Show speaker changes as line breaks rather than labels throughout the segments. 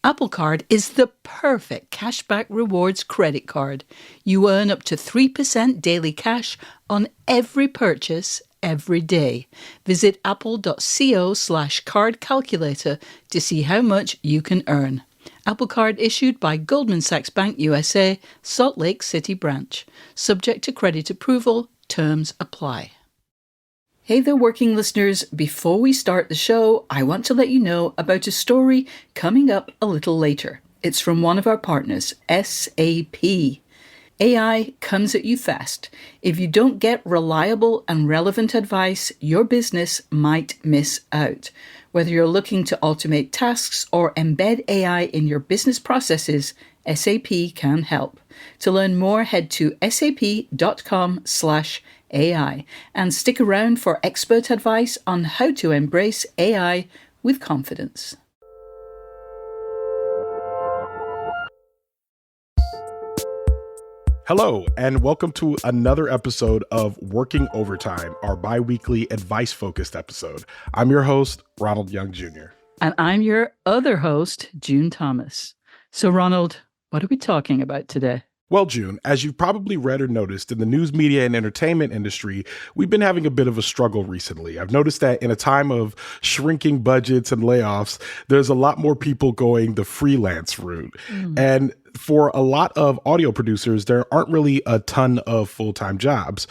Apple Card is the perfect cashback rewards credit card. You earn up to 3% daily cash on every purchase every day. Visit apple.co/card calculator to see how much you can earn. Apple Card issued by Goldman Sachs Bank USA, Salt Lake City branch. Subject to credit approval. Terms apply. Hey there, working listeners. Before we start the show, I want to let you know about a story coming up a little later. It's from one of our partners, SAP. AI comes at you fast. If you don't get reliable and relevant advice, your business might miss out. Whether you're looking to automate tasks or embed AI in your business processes, SAP can help. To learn more, head to sap.com/AI and stick around for expert advice on how to embrace AI with confidence.
Hello, and welcome to another episode of Working Overtime, our bi-weekly advice-focused episode. I'm your host, Ronald Young Jr.
And I'm your other host, June Thomas. So, Ronald, what are we talking about today?
Well, June, as you've probably read or noticed in the news media and entertainment industry, we've been having a bit of a struggle recently. I've noticed that in a time of shrinking budgets and layoffs, there's a lot more people going the freelance route. And for a lot of audio producers, there aren't really a ton of full-time jobs.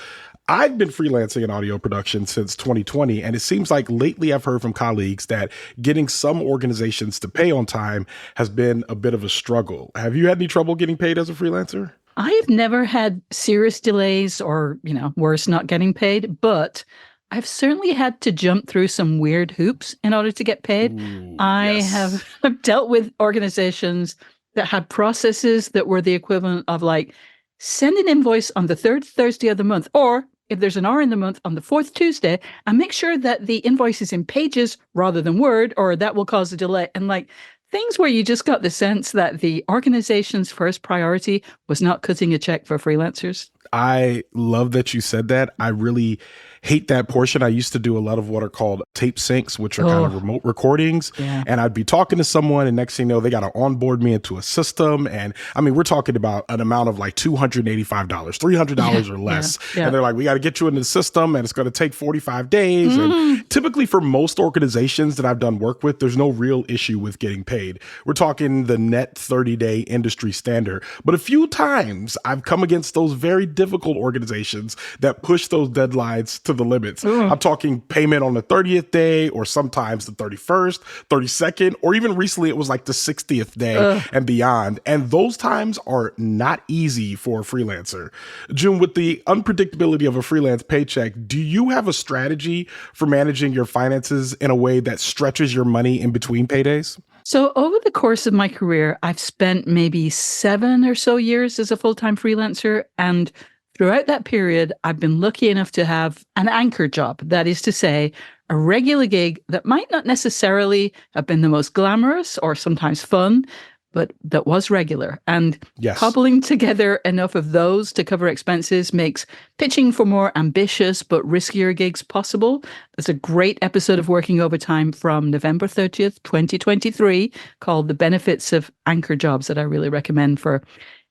I've been freelancing in audio production since 2020, and it seems like lately I've heard from colleagues that getting some organizations to pay on time has been a bit of a struggle. Have you had any trouble getting paid as a freelancer?
I have never had serious delays or, worse, not getting paid, but I've certainly had to jump through some weird hoops in order to get paid. Have dealt with organizations that had processes that were the equivalent of like, send an invoice on the third Thursday of the month, or if there's an hour in the month, on the fourth Tuesday, and make sure that the invoice is in pages rather than Word, or that will cause a delay. And like things where you just got the sense that the organization's first priority was not cutting a check for freelancers.
I love that you said that. I really hate that portion. I used to do a lot of what are called tape syncs, which are kind of remote recordings. Yeah. And I'd be talking to someone, and next thing you know, they got to onboard me into a system. And I mean, we're talking about an amount of like $285, $300 or less. Yeah. And they're like, we got to get you into the system, and it's going to take 45 days. And typically for most organizations that I've done work with, there's no real issue with getting paid. We're talking the net 30-day industry standard. But a few times I've come against those very difficult organizations that push those deadlines to the limits. I'm talking payment on the 30th day, or sometimes the 31st, 32nd, or even recently it was like the 60th day and beyond. And those times are not easy for a freelancer. June, with the unpredictability of a freelance paycheck, do you have a strategy for managing your finances in a way that stretches your money in between paydays?
So over the course of my career, I've spent maybe 7 or so years as a full-time freelancer, and throughout that period, I've been lucky enough to have an anchor job. That is to say, a regular gig that might not necessarily have been the most glamorous or sometimes fun, but that was regular. And cobbling together enough of those to cover expenses makes pitching for more ambitious but riskier gigs possible. There's a great episode of Working Overtime from November 30th, 2023, called The Benefits of Anchor Jobs, that I really recommend for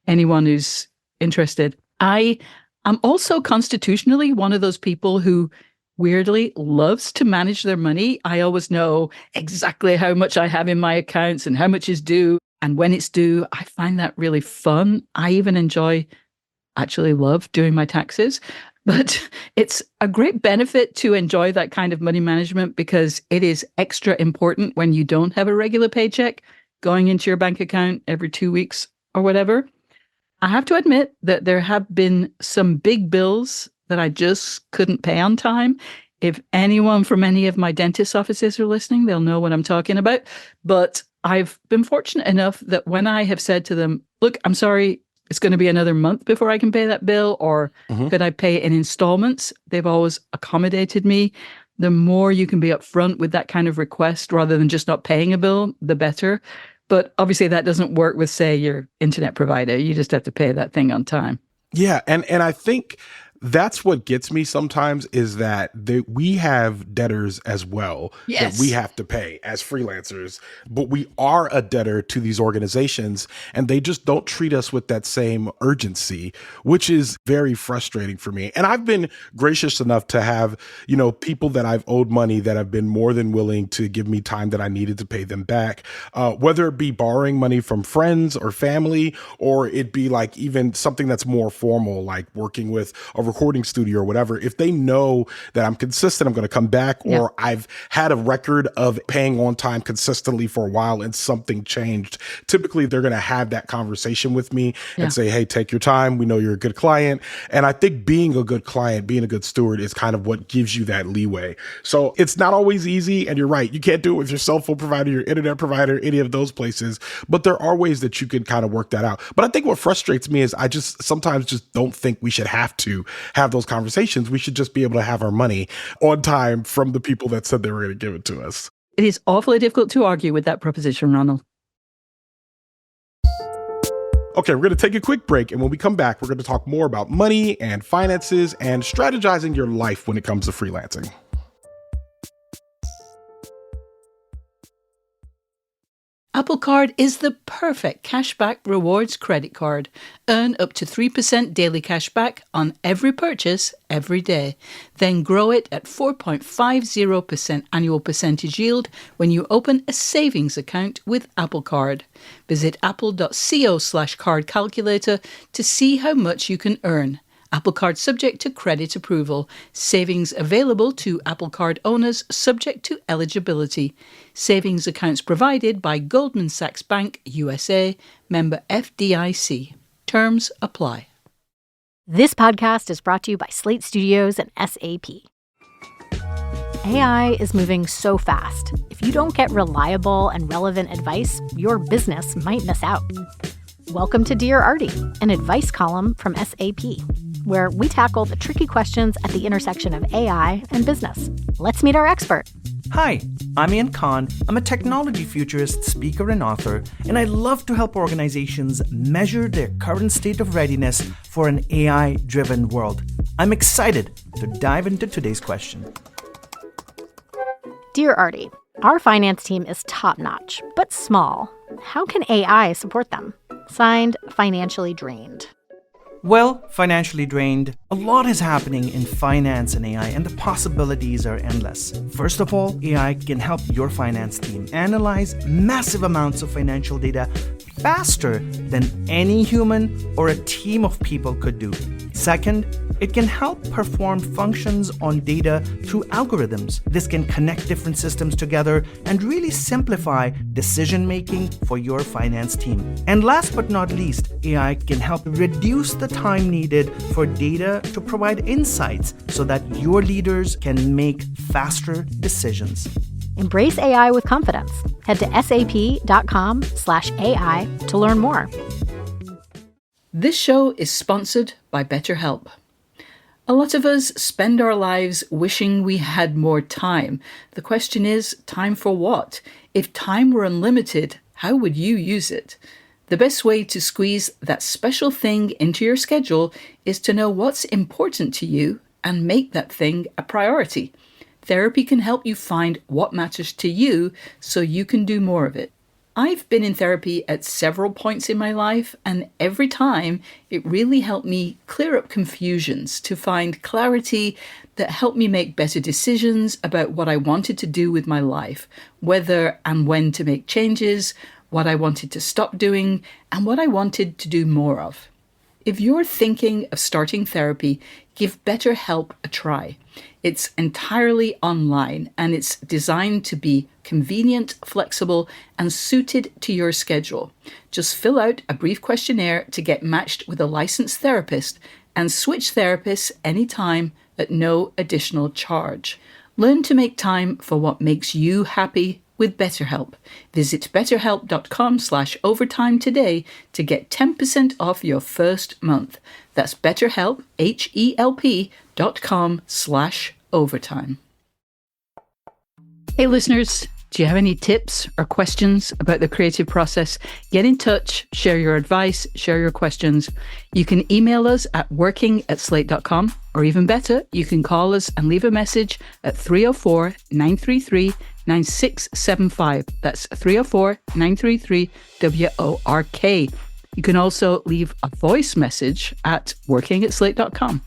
anyone who's interested. I'm also constitutionally one of those people who weirdly loves to manage their money. I always know exactly how much I have in my accounts and how much is due and when it's due. I find that really fun. I even actually love doing my taxes. But it's a great benefit to enjoy that kind of money management because it is extra important when you don't have a regular paycheck going into your bank account every 2 weeks or whatever. I have to admit that there have been some big bills that I just couldn't pay on time. If anyone from any of my dentist offices are listening, they'll know what I'm talking about. But I've been fortunate enough that when I have said to them, look, I'm sorry, it's going to be another month before I can pay that bill, or could I pay it in installments? They've always accommodated me. The more you can be upfront with that kind of request rather than just not paying a bill, the better. But obviously that doesn't work with, say, your internet provider. You just have to pay that thing on time.
Yeah. And I think That's what gets me sometimes, is that we have debtors as well that we have to pay as freelancers, but we are a debtor to these organizations and they just don't treat us with that same urgency, which is very frustrating for me. And I've been gracious enough to have, people that I've owed money that have been more than willing to give me time that I needed to pay them back, whether it be borrowing money from friends or family, or it be like even something that's more formal, like working with a recording studio or whatever. If they know that I'm consistent, I'm going to come back, or I've had a record of paying on time consistently for a while and something changed, typically they're going to have that conversation with me and say, hey, take your time. We know you're a good client. And I think being a good client, being a good steward is kind of what gives you that leeway. So it's not always easy. And you're right. You can't do it with your cell phone provider, your internet provider, any of those places. But there are ways that you can kind of work that out. But I think what frustrates me is I just sometimes just don't think we should have to have those conversations. We should just be able to have our money on time from the people that said they were going to give it to us.
It is awfully difficult to argue with that proposition, Ronald.
Okay, we're going to take a quick break. And when we come back, we're going to talk more about money and finances and strategizing your life when it comes to freelancing.
Apple Card is the perfect cashback rewards credit card. Earn up to 3% daily cashback on every purchase every day. Then grow it at 4.50% annual percentage yield when you open a savings account with Apple Card. Visit apple.co/card calculator to see how much you can earn. Apple Card subject to credit approval. Savings available to Apple Card owners subject to eligibility. Savings accounts provided by Goldman Sachs Bank, USA, member FDIC. Terms apply.
This podcast is brought to you by Slate Studios and SAP. AI is moving so fast. If you don't get reliable and relevant advice, your business might miss out. Welcome to Dear Artie, an advice column from SAP, where we tackle the tricky questions at the intersection of AI and business. Let's meet our expert.
Hi, I'm Ian Khan. I'm a technology futurist, speaker, and author, and I love to help organizations measure their current state of readiness for an AI-driven world. I'm excited to dive into today's question.
Dear Artie, our finance team is top-notch, but small. How can AI support them? Signed, Financially Drained.
Well, financially drained, a lot is happening in finance and AI, and the possibilities are endless. First of all, AI can help your finance team analyze massive amounts of financial data faster than any human or a team of people could do. Second, it can help perform functions on data through algorithms. This can connect different systems together and really simplify decision-making for your finance team. And last but not least, AI can help reduce the time needed for data to provide insights so that your leaders can make faster decisions.
Embrace AI with confidence. Head to sap.com/AI to learn more.
This show is sponsored by BetterHelp. A lot of us spend our lives wishing we had more time. The question is, time for what? If time were unlimited, how would you use it? The best way to squeeze that special thing into your schedule is to know what's important to you and make that thing a priority. Therapy can help you find what matters to you so you can do more of it. I've been in therapy at several points in my life, and every time it really helped me clear up confusions, to find clarity that helped me make better decisions about what I wanted to do with my life, whether and when to make changes, what I wanted to stop doing, and what I wanted to do more of. If you're thinking of starting therapy, give BetterHelp a try. It's entirely online and it's designed to be convenient, flexible, and suited to your schedule. Just fill out a brief questionnaire to get matched with a licensed therapist and switch therapists anytime at no additional charge. Learn to make time for what makes you happy with BetterHelp. Visit betterhelp.com/overtime today to get 10% off your first month. That's BetterHelp, HELP.com/overtime. Hey listeners, Do you have any tips or questions about the creative process? Get in touch, share your advice, share your questions. You can email us at working@slate.com, or even better, you can call us and leave a message at 304-933-9675. That's 304-933-WORK. You can also leave a voice message at working@slate.com.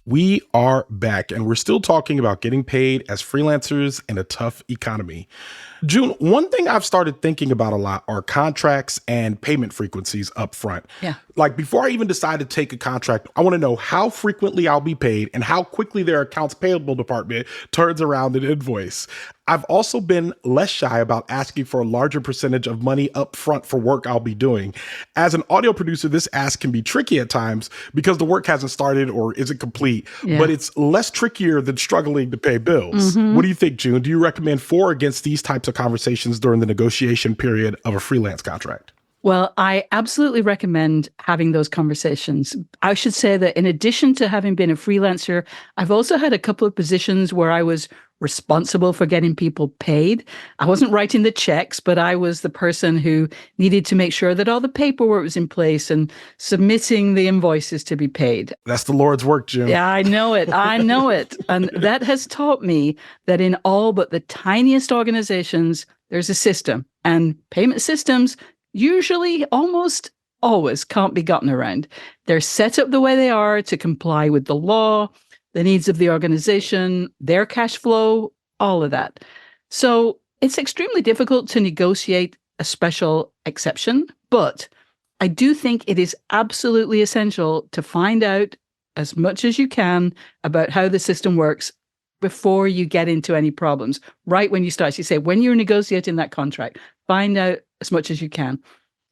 We are back, and we're still talking about getting paid as freelancers in a tough economy. June, one thing I've started thinking about a lot are contracts and payment frequencies up front.
Yeah.
Like before I even decide to take a contract, I want to know how frequently I'll be paid and how quickly their accounts payable department turns around an invoice. I've also been less shy about asking for a larger percentage of money up front for work I'll be doing. As an audio producer, this ask can be tricky at times because the work hasn't started or isn't complete, but it's less trickier than struggling to pay bills. What do you think, June? Do you recommend for or against these types of conversations during the negotiation period of a freelance contract?
Well, I absolutely recommend having those conversations. I should say that in addition to having been a freelancer, I've also had a couple of positions where I was responsible for getting people paid. I wasn't writing the checks, but I was the person who needed to make sure that all the paperwork was in place and submitting the invoices to be paid.
That's the Lord's work, June.
Yeah, I know it. I know it. And that has taught me that in all but the tiniest organizations, there's a system, and payment systems usually almost always can't be gotten around. They're set up the way they are to comply with the law, the needs of the organization, their cash flow, all of that. So it's extremely difficult to negotiate a special exception, but I do think it is absolutely essential to find out as much as you can about how the system works before you get into any problems. Right when you start, you say, when you're negotiating that contract, find out as much as you can.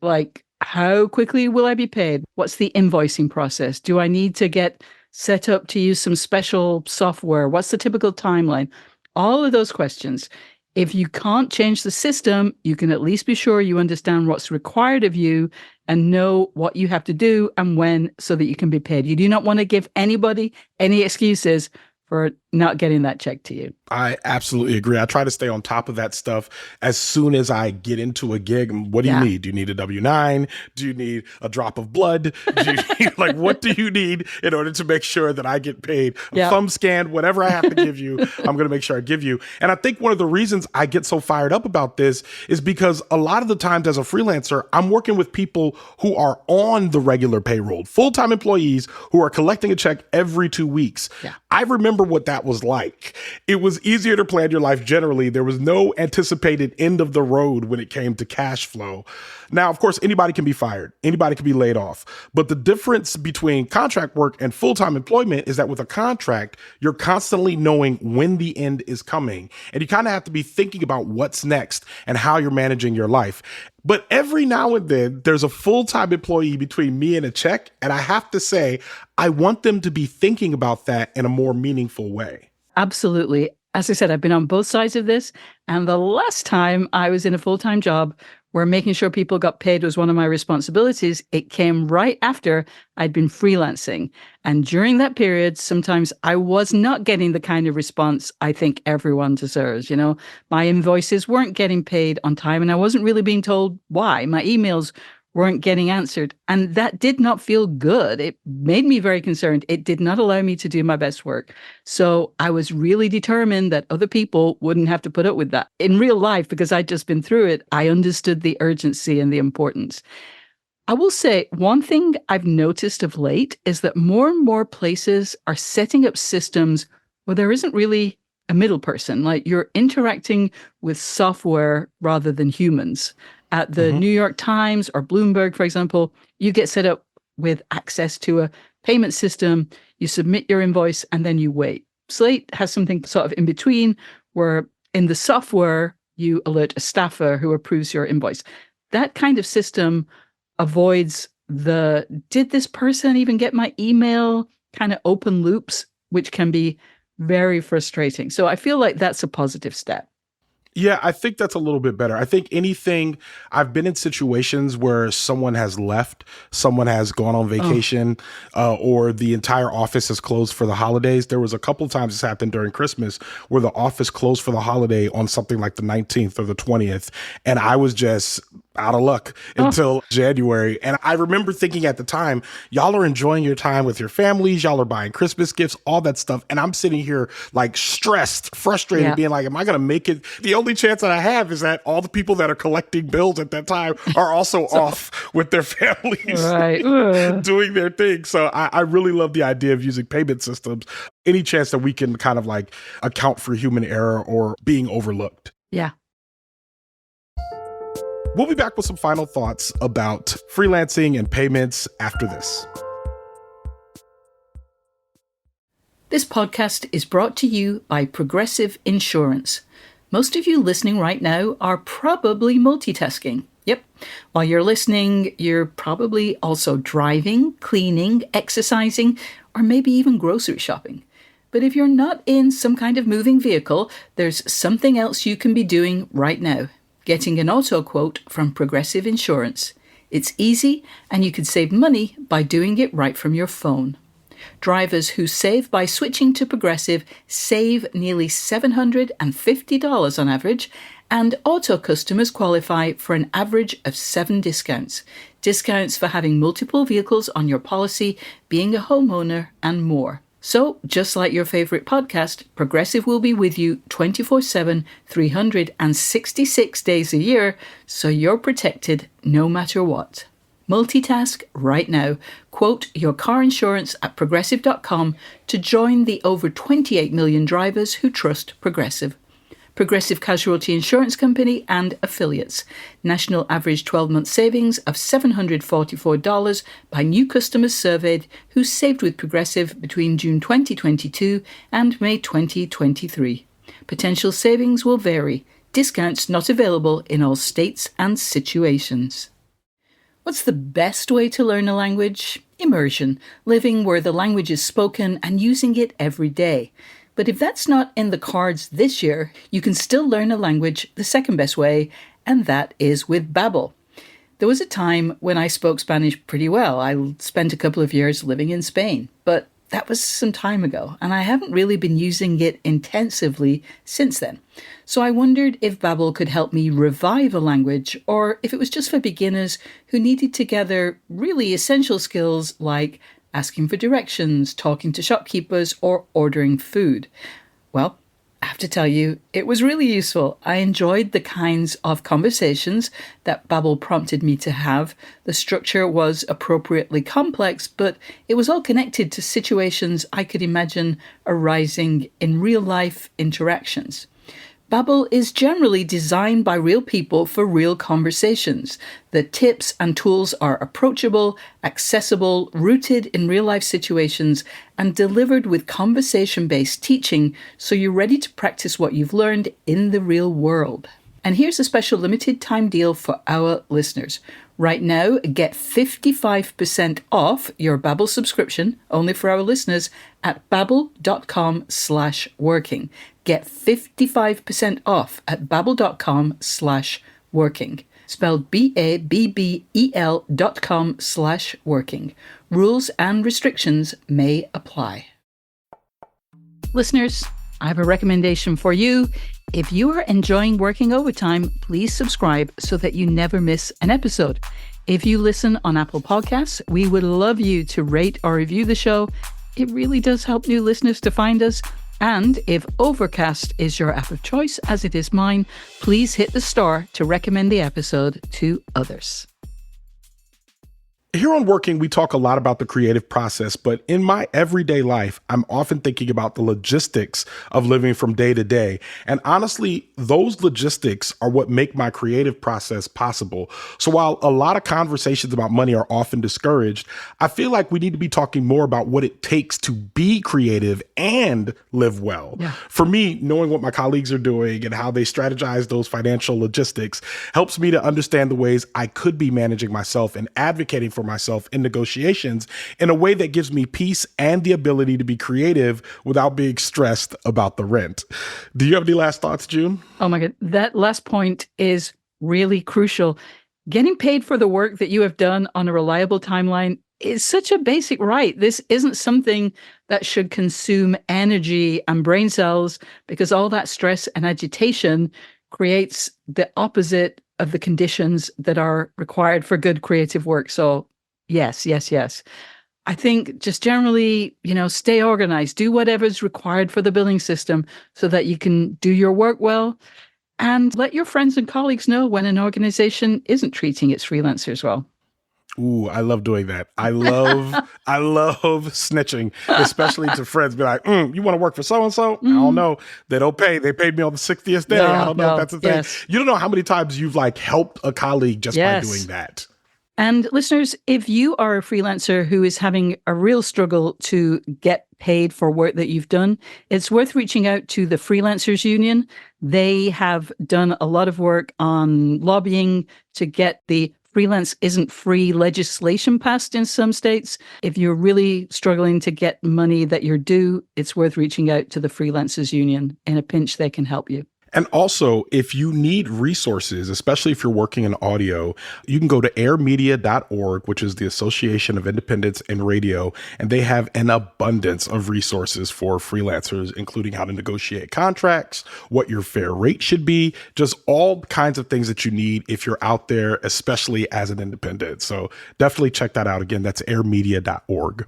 Like, how quickly will I be paid? What's the invoicing process? Do I need to get set up to use some special software? What's the typical timeline? All of those questions. If you can't change the system, you can at least be sure you understand what's required of you and know what you have to do and when so that you can be paid. You do not want to give anybody any excuses for not getting that check to you.
I absolutely agree. I try to stay on top of that stuff as soon as I get into a gig. What do you need? Do you need a W-9? Do you need a drop of blood? Do you need, what do you need in order to make sure that I get paid? A thumb scan, whatever I have to give you, I'm going to make sure I give you. And I think one of the reasons I get so fired up about this is because a lot of the times as a freelancer, I'm working with people who are on the regular payroll, full-time employees who are collecting a check every 2 weeks.
Yeah.
I remember what that was like. It was easier to plan your life generally. There was no anticipated end of the road when it came to cash flow. Now, of course, anybody can be fired. Anybody can be laid off. But the difference between contract work and full-time employment is that with a contract, you're constantly knowing when the end is coming. And you kind of have to be thinking about what's next and how you're managing your life. But every now and then, there's a full-time employee between me and a check. And I have to say, I want them to be thinking about that in a more meaningful way.
Absolutely. As I said, I've been on both sides of this. And the last time I was in a full-time job where making sure people got paid was one of my responsibilities, it came right after I'd been freelancing. And during that period, sometimes I was not getting the kind of response I think everyone deserves. You know, my invoices weren't getting paid on time, and I wasn't really being told why. My emails weren't getting answered. And that did not feel good. It made me very concerned. It did not allow me to do my best work. So I was really determined that other people wouldn't have to put up with that. In real life, because I'd just been through it, I understood the urgency and the importance. I will say one thing I've noticed of late is that more and more places are setting up systems where there isn't really a middle person. Like, you're interacting with software rather than humans. At the New York Times or Bloomberg, for example, you get set up with access to a payment system, you submit your invoice, and then you wait. Slate has something sort of in between where in the software, you alert a staffer who approves your invoice. That kind of system avoids the, did this person even get my email kind of open loops, which can be very frustrating. So I feel like that's a positive step.
Yeah, I think that's a little bit better. I think I've been in situations where someone has left, someone has gone on vacation, or the entire office has closed for the holidays. There was a couple of times this happened during Christmas where the office closed for the holiday on something like the 19th or the 20th. And I was just out of luck until January. And I remember thinking at the time, y'all are enjoying your time with your families. Y'all are buying Christmas gifts, all that stuff. And I'm sitting here like stressed, frustrated, being like, am I going to make it? The only chance that I have is that all the people that are collecting bills at that time are also off with their families doing their thing. So I really love the idea of using payment systems. Any chance that we can kind of like account for human error or being overlooked.
Yeah.
We'll be back with some final thoughts about freelancing and payments after this.
This podcast is brought to you by Progressive Insurance. Most of you listening right now are probably multitasking. Yep. While you're listening, you're probably also driving, cleaning, exercising, or maybe even grocery shopping. But if you're not in some kind of moving vehicle, there's something else you can be doing right now. Getting an auto quote from Progressive Insurance. It's easy, and you could save money by doing it right from your phone. Drivers who save by switching to Progressive save nearly $750 on average, and auto customers qualify for an average of 7 discounts. Discounts for having multiple vehicles on your policy, being a homeowner, and more. So, just like your favorite podcast, Progressive will be with you 24/7, 366 days a year, so you're protected no matter what. Multitask right now. Quote your car insurance at progressive.com to join the over 28 million drivers who trust Progressive. Progressive Casualty Insurance Company and affiliates. National average 12-month savings of $744 by new customers surveyed who saved with Progressive between June 2022 and May 2023. Potential savings will vary. Discounts not available in all states and situations. What's the best way to learn a language? Immersion, living where the language is spoken and using it every day. But if that's not in the cards this year, you can still learn a language the second best way, and that is with Babbel. There was a time when I spoke Spanish pretty well. I spent a couple of years living in Spain, but that was some time ago, and I haven't really been using it intensively since then. So I wondered if Babbel could help me revive a language, or if it was just for beginners who needed to gather really essential skills like asking for directions, talking to shopkeepers, or ordering food. Well, I have to tell you, it was really useful. I enjoyed the kinds of conversations that Babbel prompted me to have. The structure was appropriately complex, but it was all connected to situations I could imagine arising in real-life interactions. Babbel is generally designed by real people for real conversations. The tips and tools are approachable, accessible, rooted in real-life situations, and delivered with conversation-based teaching, so you're ready to practice what you've learned in the real world. And here's a special limited time deal for our listeners. Right now, get 55% off your Babbel subscription, only for our listeners, at babbel.com/working. Get 55% off at babbel.com/working. Spelled BABBEL.com/working. Rules and restrictions may apply. Listeners, I have a recommendation for you. If you are enjoying working overtime, please subscribe so that you never miss an episode. If you listen on Apple Podcasts, we would love you to rate or review the show. It really does help new listeners to find us. And if Overcast is your app of choice, as it is mine, please hit the star to recommend the episode to others.
Here on Working, we talk a lot about the creative process, but in my everyday life, I'm often thinking about the logistics of living from day to day. And honestly, those logistics are what make my creative process possible. So while a lot of conversations about money are often discouraged, I feel like we need to be talking more about what it takes to be creative and live well. Yeah. For me, knowing what my colleagues are doing and how they strategize those financial logistics helps me to understand the ways I could be managing myself and advocating for myself in negotiations in a way that gives me peace and the ability to be creative without being stressed about the rent. Do you have any last thoughts, June?
Oh my God. That last point is really crucial. Getting paid for the work that you have done on a reliable timeline is such a basic right. This isn't something that should consume energy and brain cells, because all that stress and agitation creates the opposite of the conditions that are required for good creative work. So yes. I think just generally, stay organized, do whatever's required for the billing system so that you can do your work well, and let your friends and colleagues know when an organization isn't treating its freelancers well.
Ooh, I love doing that. I love snitching, especially to friends. Be like, you want to work for so-and-so? I don't know. They don't pay. They paid me on the 60th day. I don't know if that's a thing.
Yes.
You don't know how many times you've helped a colleague just by doing that.
And listeners, if you are a freelancer who is having a real struggle to get paid for work that you've done, it's worth reaching out to the Freelancers Union. They have done a lot of work on lobbying to get the freelance isn't free legislation passed in some states. If you're really struggling to get money that you're due, it's worth reaching out to the Freelancers Union. In a pinch, they can help you.
And also, if you need resources, especially if you're working in audio, you can go to airmedia.org, which is the Association of Independents in Radio, and they have an abundance of resources for freelancers, including how to negotiate contracts, what your fair rate should be, just all kinds of things that you need if you're out there, especially as an independent. So definitely check that out. Again, that's airmedia.org.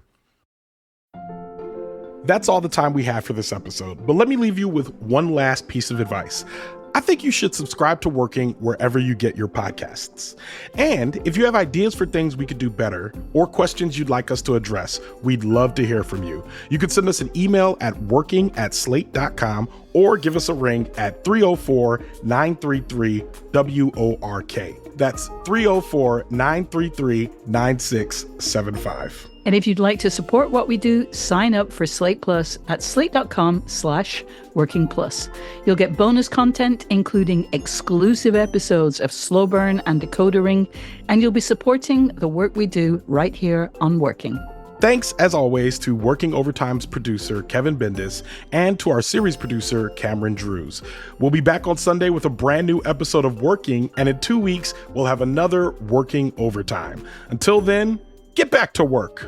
That's all the time we have for this episode, but let me leave you with one last piece of advice. I think you should subscribe to Working wherever you get your podcasts. And if you have ideas for things we could do better or questions you'd like us to address, we'd love to hear from you. You can send us an email at working@slate.com or give us a ring at 304-933-WORK. That's 304-933-9675.
And if you'd like to support what we do, sign up for Slate Plus at slate.com/working plus. You'll get bonus content, including exclusive episodes of Slow Burn and Decoder Ring, and you'll be supporting the work we do right here on Working.
Thanks, as always, to Working Overtime's producer, Kevin Bendis, and to our series producer, Cameron Drews. We'll be back on Sunday with a brand new episode of Working, and in 2 weeks, we'll have another Working Overtime. Until then, get back to work.